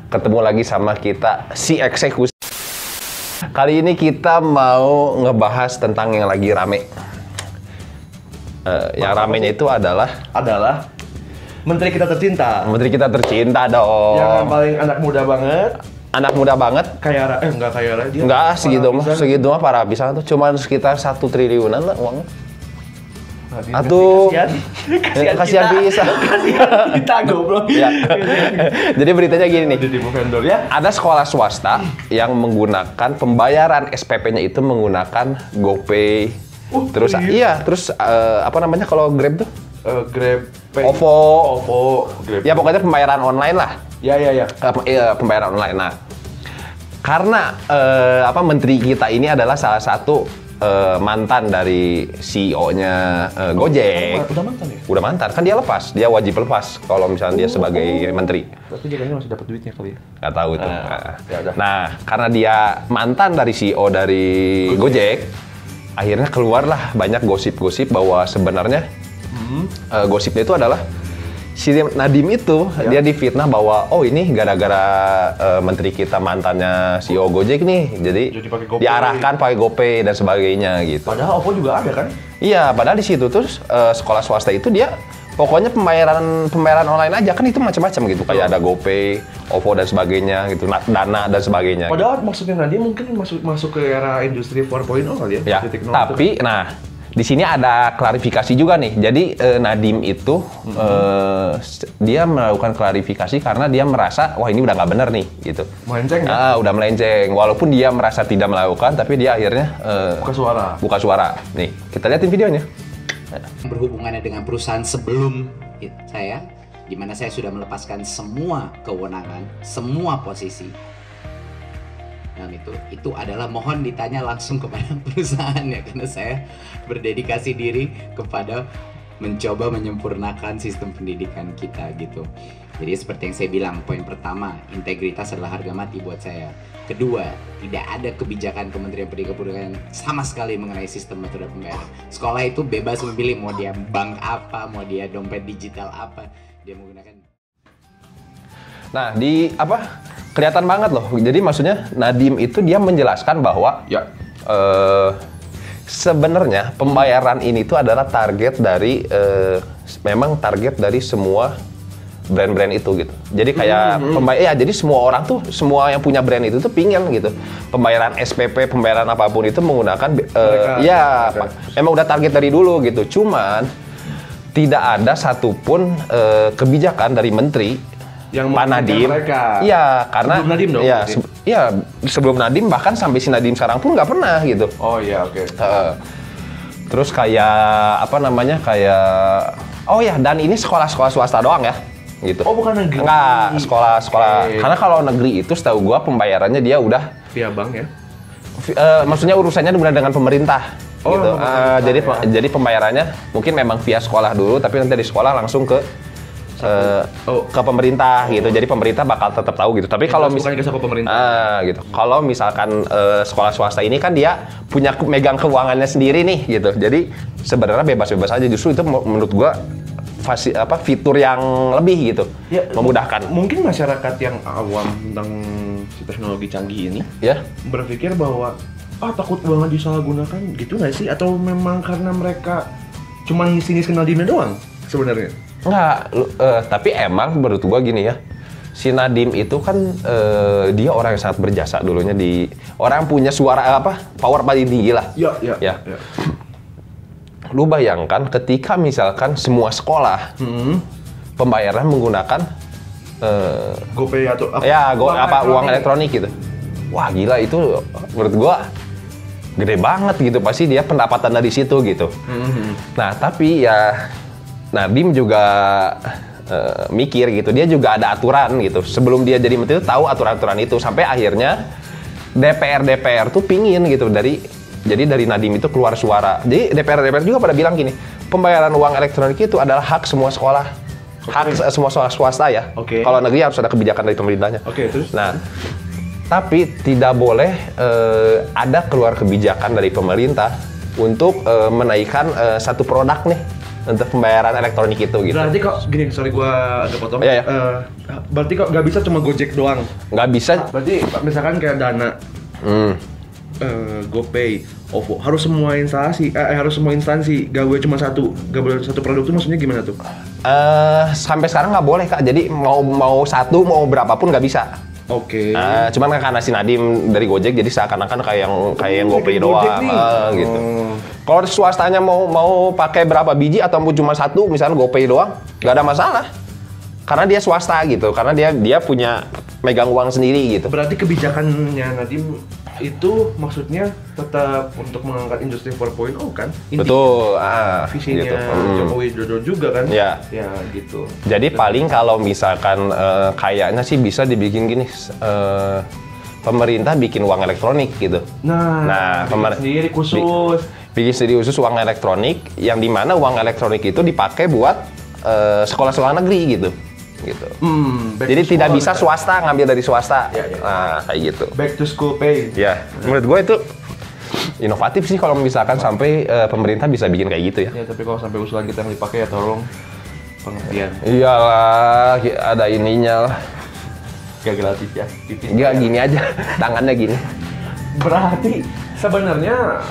Ketemu lagi sama kita si eksekusi. Kali ini kita mau ngebahas tentang yang lagi rame. Yang ramenya itu adalah Menteri kita tercinta. Menteri kita tercinta dong. Yang paling anak muda banget. Anak muda banget. Enggak kaya raya dia. Enggak, segitu mah parah bisa tuh. Cuman sekitar 1 triliunan lah uangnya. Atuh, kasihan bisa. Kasihan kita goblok. Ya. Jadi beritanya gini nih. Ditipu vendor ya. Ada sekolah swasta yang menggunakan pembayaran SPP-nya itu menggunakan GoPay. Terus apa namanya kalau Grab tuh? Grab Pay. OVO. Grab. Ya pokoknya pembayaran online lah. Ya. Pembayaran online. Nah, karena menteri kita ini adalah salah satu mantan dari CEO-nya Gojek. Udah mantan ya? Udah mantan, kan dia lepas, dia wajib lepas kalau misalnya dia sebagai menteri. Berarti dia kayaknya masih dapat duitnya kali ya? Nggak tahu itu. Ya udah. Nah, karena dia mantan dari CEO dari Gojek, akhirnya keluarlah banyak gosip-gosip bahwa sebenarnya gosipnya itu adalah si Nadiem itu dia difitnah bahwa ini gara-gara menteri kita mantannya CEO Gojek nih, jadi diarahkan pakai GoPay dan sebagainya gitu. Padahal OVO juga ada kan? Iya, padahal di situ terus sekolah swasta itu dia pokoknya pembayaran online aja kan itu macam-macam gitu, kayak ada GoPay, OVO dan sebagainya gitu, Dana dan sebagainya. Padahal maksudnya Nadiem mungkin masuk ke era industri 4.0 kali ya? Ya, tapi di sini ada klarifikasi juga nih. Jadi Nadiem itu dia melakukan klarifikasi karena dia merasa wah ini udah nggak benar nih gitu. Melenceng ya? Udah melenceng. Walaupun dia merasa tidak melakukan, tapi dia akhirnya buka suara. Nih kita lihatin videonya. Berhubungannya dengan perusahaan sebelum saya, di mana saya sudah melepaskan semua kewenangan, semua posisi. Dan itu adalah mohon ditanya langsung kepada perusahaan ya, karena saya berdedikasi diri kepada mencoba menyempurnakan sistem pendidikan kita gitu. Jadi seperti yang saya bilang, poin pertama, integritas adalah harga mati buat saya. Kedua, tidak ada kebijakan Kementerian Pendidikan dan Kebudayaan sama sekali mengenai sistem metode pembayaran. Sekolah itu bebas memilih mau dia bank apa, mau dia dompet digital apa, dia menggunakan. Nah, kelihatan banget loh. Jadi maksudnya Nadiem itu dia menjelaskan bahwa sebenarnya pembayaran ini tuh adalah target dari memang target dari semua brand-brand itu gitu. Jadi kayak jadi semua orang tuh, semua yang punya brand itu tuh pingin gitu. Pembayaran SPP, pembayaran apapun itu menggunakan memang udah target dari dulu gitu. Cuman tidak ada satupun kebijakan dari menteri yang Pak Nadiem, karena sebelum Nadiem dong. Sebelum Nadiem, bahkan sampai si Nadiem sekarang pun nggak pernah gitu. Oh iya, oke. Terus kayak dan ini sekolah-sekolah swasta doang ya, gitu. Oh bukan negeri? Enggak, sekolah-sekolah. Karena kalau negeri itu setahu gua pembayarannya dia udah via bank ya. Maksudnya urusannya udah dengan pemerintah. Gitu. Pemerintah, jadi pembayarannya mungkin memang via sekolah dulu, tapi nanti dari sekolah langsung ke pemerintah gitu. Jadi pemerintah bakal tetap tahu gitu. Tapi kalau misalkan gitu. Kalau misalkan sekolah swasta ini kan dia punya megang keuangannya sendiri nih gitu. Jadi sebenarnya bebas-bebas aja, justru itu menurut gua fitur yang lebih gitu. Ya, memudahkan. Mungkin masyarakat yang awam tentang teknologi canggih ini berpikir bahwa takut banget disalahgunakan gitu nggak sih? Atau memang karena mereka cuma ngisi-ngisi Nadiemnya doang sebenarnya? Enggak, tapi emang menurut gua gini ya, si Nadiem itu kan dia orang yang sangat berjasa dulunya orang punya suara power paling tinggi lah. Ya. Lu bayangkan ketika misalkan semua sekolah pembayaran menggunakan GoPay atau uang elektronik gitu. Wah gila, itu menurut gua gede banget gitu, pasti dia pendapatan dari situ gitu. Nah tapi ya Nadiem juga mikir gitu, dia juga ada aturan gitu. Sebelum dia jadi menteri tahu aturan-aturan itu, sampai akhirnya DPR tuh pingin gitu jadi dari Nadiem itu keluar suara. Jadi DPR juga pada bilang gini, pembayaran uang elektronik itu adalah hak semua sekolah, semua sekolah swasta ya. Kalau negeri harus ada kebijakan dari pemerintahnya. Terus? Nah, tapi tidak boleh ada keluar kebijakan dari pemerintah untuk menaikkan satu produk nih. untuk pembayaran elektronik itu gitu. Berarti kok gini, sorry gua agak potong. Iya. Berarti kok nggak bisa cuma Gojek doang? Nggak bisa. Berarti misalkan kayak Dana, GoPay, OVO, harus semua instansi, gak boleh cuma satu, gak boleh satu produk tuh maksudnya gimana tuh? Sampai sekarang nggak boleh Kak, jadi mau satu mau berapapun nggak bisa. Oke. Cuman karena si Nadiem dari Gojek jadi seakan-akan kayak yang GoPay doang gitu. Kalau swastanya mau pakai berapa biji atau cuma satu, misalnya GoPay doang, nggak ada masalah. Karena dia swasta gitu, karena dia punya megang uang sendiri gitu. Berarti kebijakannya Nadiem itu maksudnya tetap untuk mengangkat industri 4.0 kan? Betul. Visinya gitu. Jokowi Dodo juga kan? Ya. Ya gitu. Jadi paling kalau misalkan kayaknya sih bisa dibikin gini, pemerintah bikin uang elektronik gitu. Nah sendiri khusus. Bikin sendiri khusus uang elektronik, yang dimana uang elektronik itu dipakai buat sekolah-sekolah negeri gitu. Jadi tidak bisa swasta ngambil dari swasta. Ya. Nah, kayak gitu. Back to school pay. Ya, menurut gue itu inovatif sih kalau misalkan sampai pemerintah bisa bikin kayak gitu ya. Ya, tapi kalau sampai usulan kita yang dipakai ya tolong pengertian. Iyalah, ada ininya lah. Gak gratis ya. Gak gini aja, tangannya gini. Berarti sebenarnya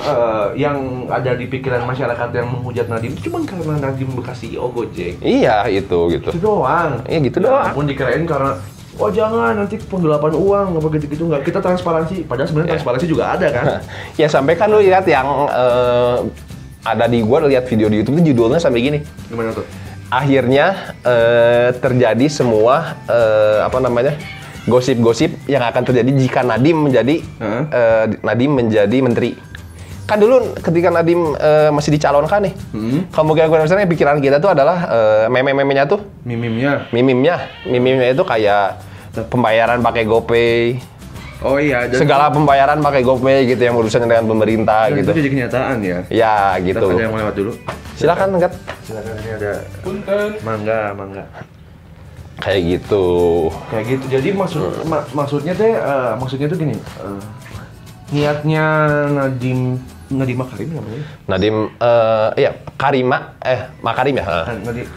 yang ada di pikiran masyarakat yang menghujat Nadiem itu cuma karena Nadiem bekas CEO Gojek. Iya, itu gitu. Itu doang. Iya, gitu doang. Pun dikirain karena oh jangan nanti penggelapan uang apa gitu-gitu nggak. Kita transparansi. Padahal sebenarnya transparansi juga ada kan. Ya sampai kan lu lihat yang ada di gua lihat video di YouTube itu judulnya sampai gini. Gimana tuh? Akhirnya terjadi semua gosip-gosip yang akan terjadi jika Nadiem menjadi menteri. Kan dulu ketika Nadiem masih dicalonkan nih, kemungkinan besarnya pikiran kita tuh adalah meme-memenya tuh. Mimimnya itu kayak pembayaran pakai GoPay. Oh iya. Segala pembayaran pakai GoPay gitu yang urusannya dengan pemerintah dan gitu. Itu jadi kenyataan ya. Ya gitu. Ada yang mau lewat dulu. Silakan Gat. Silakan, ini ada. Punten. Mangga. Kayak gitu. Jadi maksudnya tuh gini. Niatnya Nadiem Makarim namanya? Nadiem, Makarim ya.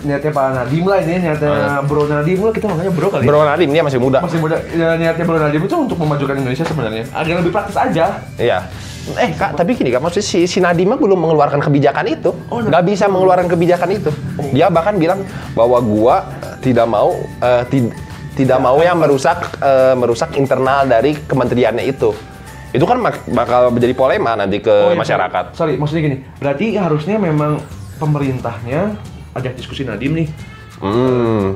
Niatnya Pak Nadiem lah ini, niatnya Bro Nadiem lah, kita makanya Bro kali. Bro Nadiem dia masih muda. Ya, niatnya Bro Nadiem itu untuk memajukan Indonesia sebenarnya. Agar lebih praktis aja. Iya. Kak, tapi gini Kak, maksudnya si Nadiem belum mengeluarkan kebijakan itu. Nggak bisa mengeluarkan kebijakan itu. Dia bahkan bilang bahwa gua tidak mau yang merusak internal dari kementeriannya itu. Itu kan bakal menjadi polema nanti ke masyarakat. Sorry, maksudnya gini, berarti harusnya memang pemerintahnya ajak diskusi Nadiem nih,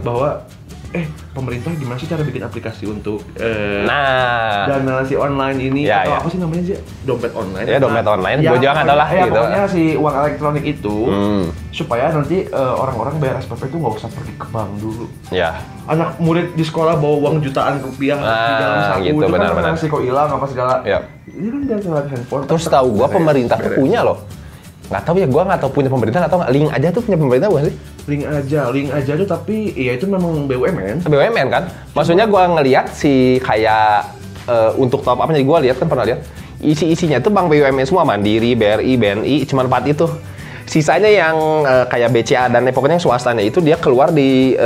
bahwa pemerintah gimana sih cara bikin aplikasi untuk dana si online ini atau apa sih namanya sih, dompet online? Ya dompet online, gue juga adalah gitu. Pokoknya si uang elektronik itu supaya nanti orang-orang bayar SPP itu nggak usah pergi ke bank dulu. Ya. Anak murid di sekolah bawa uang jutaan rupiah di dalam saku gitu, itu benar, kan resiko hilang apa segala. Ya. Ini kan dia lewat handphone. Terus tahu gua pemerintah tuh punya loh. Nggak tahu ya, gua nggak tahu punya pemerintah atau nggak. Link aja tuh punya pemerintah bukan sih? Link aja tuh, tapi ya itu memang BUMN. BUMN kan? Maksudnya gua ngelihat si kayak untuk top up, jadi gua lihat kan pernah lihat isi-isinya tuh bank BUMN semua, Mandiri, BRI, BNI, cuma 4 itu. Sisanya yang kayak BCA dan pokoknya yang swastanya itu dia keluar di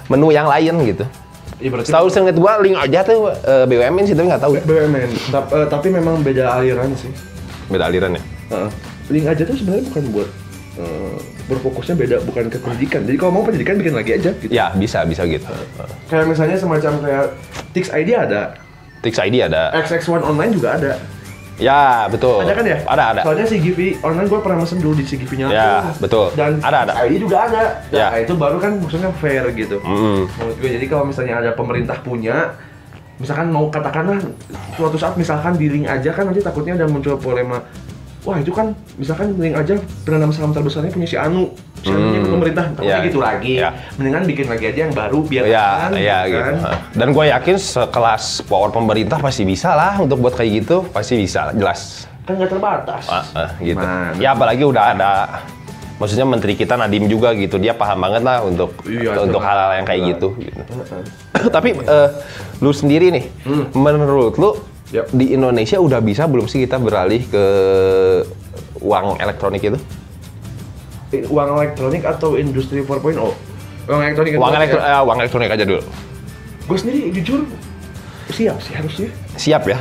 menu yang lain gitu. Ya, setahu seinget gua link aja tuh BUMN sih, tapi nggak tahu. BUMN, tapi memang beda aliran sih. Beda aliran ya? Link aja tuh sebenarnya bukan buat berfokusnya beda, bukan ke pendidikan. Jadi kalau mau pendidikan bikin lagi aja gitu. Ya, bisa gitu. Kayak misalnya semacam kayak Tix ID ada. XX1 online juga ada. Ya, betul. Ada kan ya? Ada. Soalnya CGV online gue pernah mesen dulu di CGV-nya. Ya, betul. Dan ada. ID juga ada. Ya. Nah, itu baru kan maksudnya fair gitu. Menurut gue, jadi kalau misalnya ada pemerintah punya, misalkan mau katakanlah suatu saat misalkan di link aja kan nanti takutnya ada muncul polema. Wah itu kan misalkan link aja penanam saham terbesarnya punya si Anu. Si Anunya pemerintah, takutnya gitu lagi. Ya. Mendingan bikin lagi aja yang baru biar gitu. Dan gue yakin sekelas power pemerintah pasti bisa lah untuk buat kayak gitu, pasti bisa, jelas. Kan nggak terbatas. Gitu. Ya apalagi udah ada, maksudnya menteri kita Nadiem juga gitu, dia paham banget lah untuk hal-hal yang kayak gitu. Tapi lu sendiri nih, menurut lu di Indonesia udah bisa belum sih kita beralih ke uang elektronik itu? uang elektronik atau industri 4.0? Uang elektronik. Uang elektronik aja dulu. Gue sendiri jujur siap sih harusnya. Siap ya?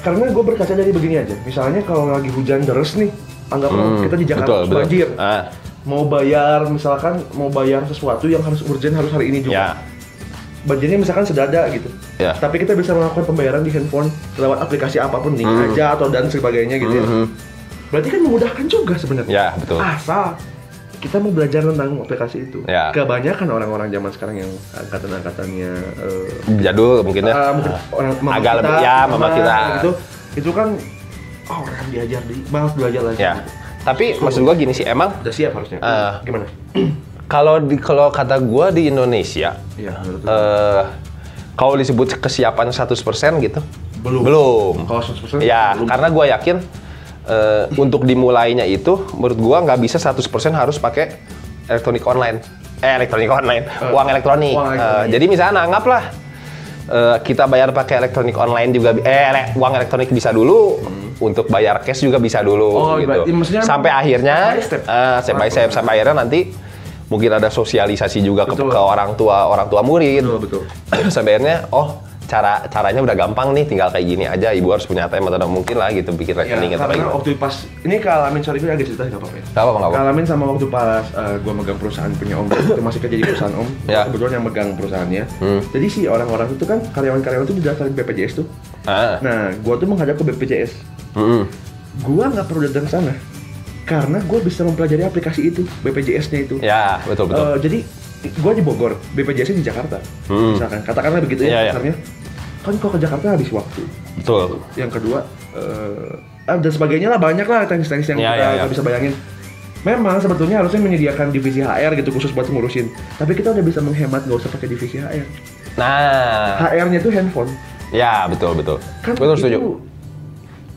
Karena gue berkaca dari begini aja. Misalnya kalau lagi hujan deras nih, anggaplah kita di Jakarta banjir. Mau bayar sesuatu yang harus urgent, harus hari ini juga. Banjirnya misalkan sedada gitu. Tapi kita bisa melakukan pembayaran di handphone lewat aplikasi apapun nih, aja atau dan sebagainya gitu ya. Berarti kan memudahkan juga sebenarnya. Ya, betul. Asal kita mau belajar tentang aplikasi itu. Kebanyakan orang-orang zaman sekarang yang angkatan-angkatannya jadul mungkin ya. Agak lebih mama kita gitu. Itu kan orang diajar malas belajar lagi. Ya. Tapi maksud gua gini sih, emang udah siap harusnya. Gimana? Kalau kata gua di Indonesia, kalau disebut kesiapan 100% gitu, belum. Kalau 100% ya, belum. Karena gua yakin untuk dimulainya itu, menurut gua nggak bisa 100% harus pakai elektronik online. Uang elektronik. Jadi misalnya anggaplah kita bayar pakai elektronik online juga, uang elektronik bisa dulu. Untuk bayar cash juga bisa dulu gitu. Sampai akhirnya step by step sampai akhirnya nanti mungkin ada sosialisasi juga ke orang tua murid. Betul. Sampai akhirnya caranya udah gampang nih, tinggal kayak gini aja, ibu harus punya ATM atau mungkin lah gitu bikin rekening atau karena waktu pas ini kealamin, sorry gue agak cerita nggak apa-apa ya. Nggak apa-apa. Kealamin sama waktu pas gue megang perusahaan punya om, itu masih kerja di perusahaan om, kebetulan yang megang perusahaannya. Jadi si orang-orang itu kan karyawan-karyawan itu didaftarin BPJS tuh. Nah, gue tuh menghadap ke BPJS. Gue nggak perlu datang ke sana karena gue bisa mempelajari aplikasi itu, BPJS-nya itu. Ya, betul. Jadi gue di Bogor, BPJS-nya di Jakarta. Misalkan, katakanlah begitu ya, kasarnya. Kan kalau ke Jakarta habis waktu. Betul. Yang kedua, dan sebagainya lah, banyak lah teknis-teknis yang kita bisa bayangin. Memang sebetulnya harusnya menyediakan divisi HR gitu khusus buat ngurusin. Tapi kita udah bisa menghemat, nggak usah pakai divisi HR. Nah, HR-nya tuh handphone. Ya, betul. Kan betul, setuju.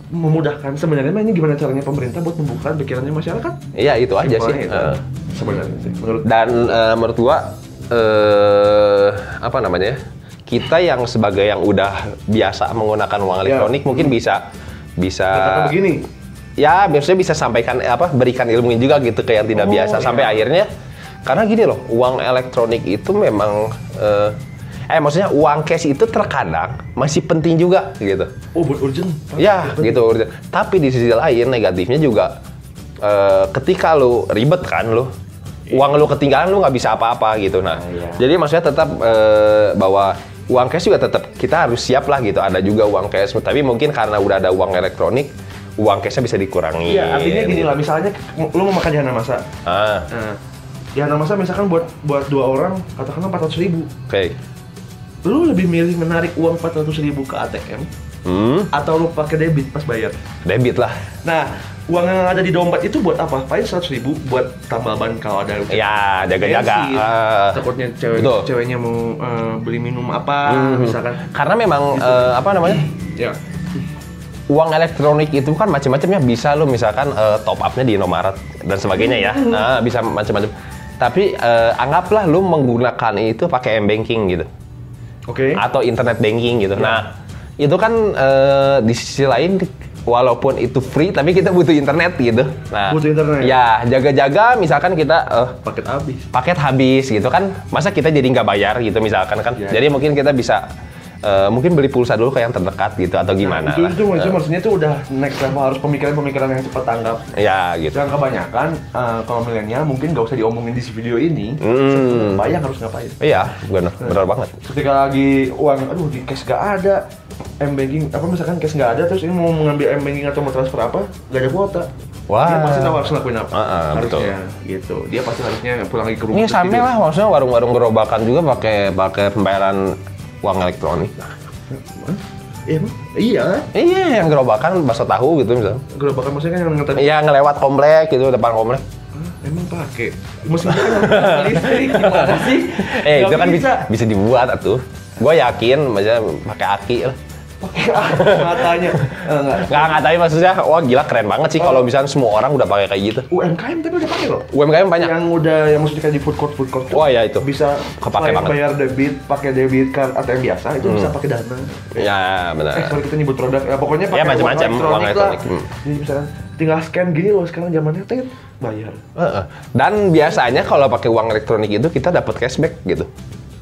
Memudahkan. Sebenarnya ini gimana caranya pemerintah buat membuka pikirannya masyarakat? Iya, itu aja sih. Sebenarnya sih. Menurut gua kita yang sebagai yang udah biasa menggunakan uang elektronik mungkin bisa begini. Ya, biasanya bisa sampaikan berikan ilmu juga gitu ke yang tidak biasa sampai akhirnya karena gini loh, uang elektronik itu memang maksudnya uang cash itu terkadang masih penting juga gitu. Buat urgent. Ya, gitu urgent. Tapi di sisi lain negatifnya juga ketika lu ribet kan uang lu ketinggalan lu nggak bisa apa-apa gitu. Nah, jadi maksudnya tetap bahwa uang cash juga tetap kita harus siap lah gitu. Ada juga uang cash, tapi mungkin karena udah ada uang elektronik, uang cashnya bisa dikurangi. Iya, artinya gini lah, misalnya lu mau makan di Hanamasa. Nah, di Hanamasa misalkan buat 2 orang katakanlah 400.000. Oke. Lu lebih milih menarik uang 400.000 ke ATM atau lu pakai debit pas bayar? Debit lah. Nah, uang yang ada di dompet itu buat apa? Paling 100.000 buat tambal ban kalau ada. Ya, jaga-jaga. Takutnya ceweknya mau beli minum apa, misalkan. Karena memang Ya. Uang elektronik itu kan macam-macamnya, bisa lo misalkan top up-nya di Indomaret dan sebagainya ya. Bisa macam-macam. Tapi anggaplah lo menggunakan itu pakai m-banking gitu. Oke. Atau internet banking gitu. Nah, itu kan di sisi lain walaupun itu free tapi kita butuh internet gitu. Nah, butuh internet. Ya, jaga-jaga misalkan kita paket habis gitu kan. Masa kita jadi nggak bayar gitu misalkan kan. Jadi mungkin kita bisa mungkin beli pulsa dulu ke yang terdekat gitu atau gimana. Itu maksudnya itu udah next level, harus pemikiran yang cepat tanggap. Ya, gitu. Yang kebanyakan kalau milenial mungkin nggak usah diomongin di video ini. Bayang harus ngapain? Iya, benar banget. Ketika lagi uang, di cash nggak ada, m-banking misalkan cash nggak ada, terus ini mau mengambil m-banking atau mau transfer apa, nggak ada kuota. Wah. Dia pasti tahu harus lakuin apa. Harusnya gitu. Dia pasti harusnya pulang lagi ke rumah. Ini sama lah, maksudnya warung-warung gerobakan juga pakai pembayaran uang elektronik. Iya, yang gerobakan bakso tahu gitu misalnya. Gerobakan maksudnya kan yang ngetek. Iya, ngelewat komplek gitu, depan komplek. Emang pakai? Mesinnya kan listrik, gimana sih? Itu kan bisa dibuat atuh. Gue yakin, maksudnya pakai aki lah. Pakai matanya. Nggak, tapi maksudnya, wah gila keren banget sih kalau misalnya semua orang udah pakai kayak gitu. UMKM tapi udah pakai loh. UMKM banyak. Yang maksudnya kayak di food court. Wah ya itu. Bisa kepake banget. Bayar pakai debit card ATM biasa itu bisa pakai Dana. Ya benar. Kalau kita nyebut produk, pokoknya pakai macam-macam uang elektronik. Jadi misalkan tinggal scan gini loh sekarang zamannya bayar. Dan biasanya kalau pakai uang elektronik itu kita dapat cashback gitu.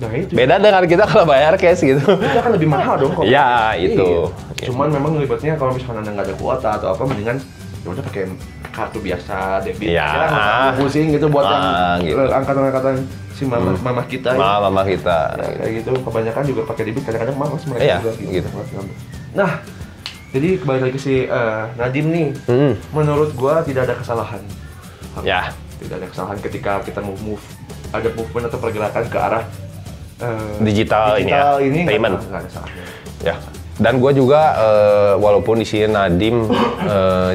Nah itu. Beda dengan kita kalau bayar cash gitu. Itu kan lebih mahal dong. Iya itu. Cuman memang ribetnya kalau misalnya anda nggak ada kuota atau apa, mendingan ya udah pakai kartu biasa, debit. Iya. Pusing gitu buat yang gitu. angkatan si mama kita. Mama kita. Ya, kayak gitu. Kebanyakan juga pakai debit, kadang-kadang malas mereka Iya, juga gitu. Nah, jadi kembali lagi si Nadiem nih. Menurut gua tidak ada kesalahan. Ya. Tidak ada kesalahan ketika kita ada movement atau pergerakan ke arah digital ini payment. Nggak ada salahnya. Ya. Dan gue juga walaupun di sini Nadiem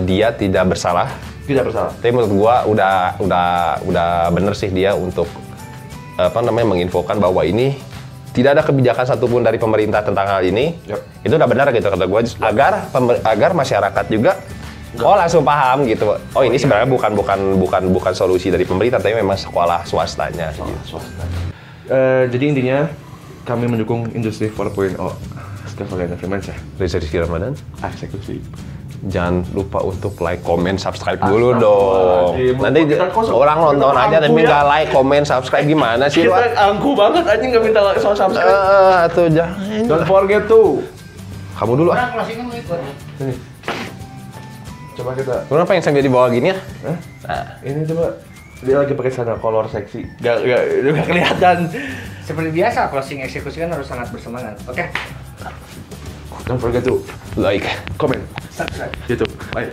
dia tidak bersalah. Tidak bersalah. Tapi menurut gue udah bener sih dia untuk menginfokan bahwa ini tidak ada kebijakan satupun dari pemerintah tentang hal ini. Yep. Itu udah benar gitu kata gue, agar masyarakat juga langsung paham gitu. Oh ini sebenarnya bukan solusi dari pemerintah, tapi memang sekolah swastanya. Swasta. Jadi intinya kami mendukung industri 4.0. Sekalian Firmansyah. Reza Rizky Ramadan. Eksekusi. Jangan lupa untuk like, comment, subscribe dulu dong. Nanti orang nonton aja tapi nggak like, comment, subscribe gimana sih? Kita angku banget aja nggak minta like soal subscribe. Atau jangan. Don't forget to. Kamu dulu ah. Sini. Coba kita. Lu pengen sambil di bawah gini ya? Nah, ini coba. Dia lagi pakai sana kolor seksi. Gak kelihatan. Seperti biasa, closing eksekusi kan harus sangat bersemangat. Oke. Don't forget to like, comment, Subscribe. YouTube. Bye.